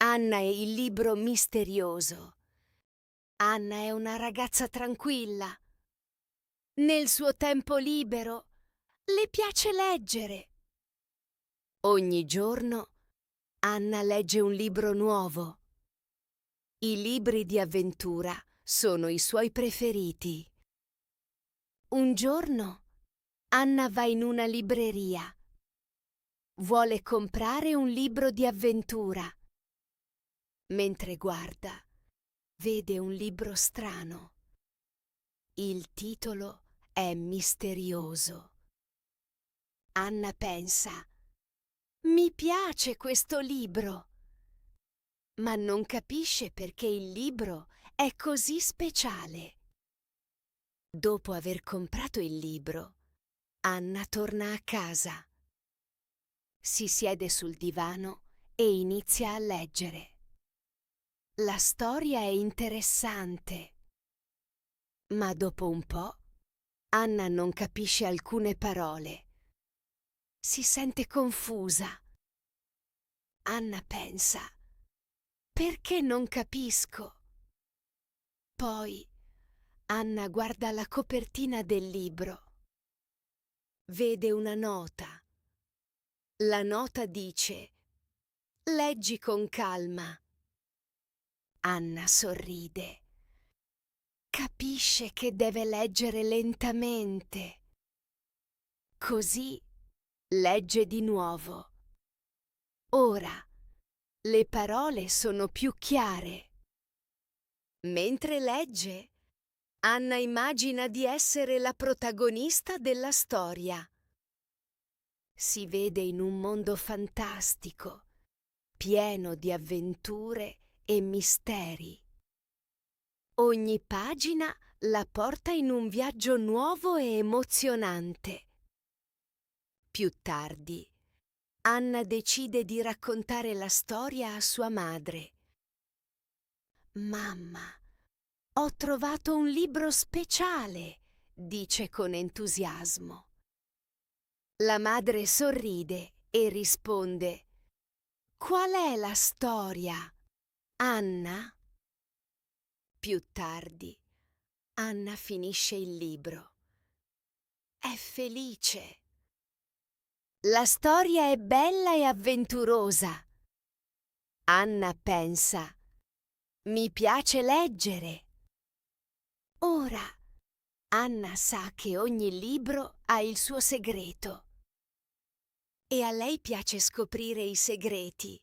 Anna e il libro misterioso. Anna è una ragazza tranquilla. Nel suo tempo libero le piace leggere. Ogni giorno Anna legge un libro nuovo. I libri di avventura sono i suoi preferiti. Un giorno Anna va in una libreria. Vuole comprare un libro di avventura. Mentre guarda, vede un libro strano. Il titolo è misterioso. Anna pensa: mi piace questo libro, ma non capisce perché il libro è così speciale. Dopo aver comprato il libro, Anna torna a casa. Si siede sul divano e inizia a leggere. La storia è interessante, ma dopo un po' Anna non capisce alcune parole. Si sente confusa. Anna pensa: perché non capisco? Poi Anna guarda la copertina del libro. Vede una nota. La nota dice: leggi con calma. Anna sorride. Capisce che deve leggere lentamente. Così legge di nuovo. Ora le parole sono più chiare. Mentre legge, Anna immagina di essere la protagonista della storia. Si vede in un mondo fantastico, pieno di avventure e misteri. Ogni pagina la porta in un viaggio nuovo e emozionante. Più tardi, Anna decide di raccontare la storia a sua madre. Mamma, ho trovato un libro speciale, dice con entusiasmo. La madre sorride e risponde: qual è la storia, Anna? Più tardi, Anna finisce il libro. È felice. La storia è bella e avventurosa. Anna pensa: mi piace leggere. Ora Anna sa che ogni libro ha il suo segreto. E a lei piace scoprire i segreti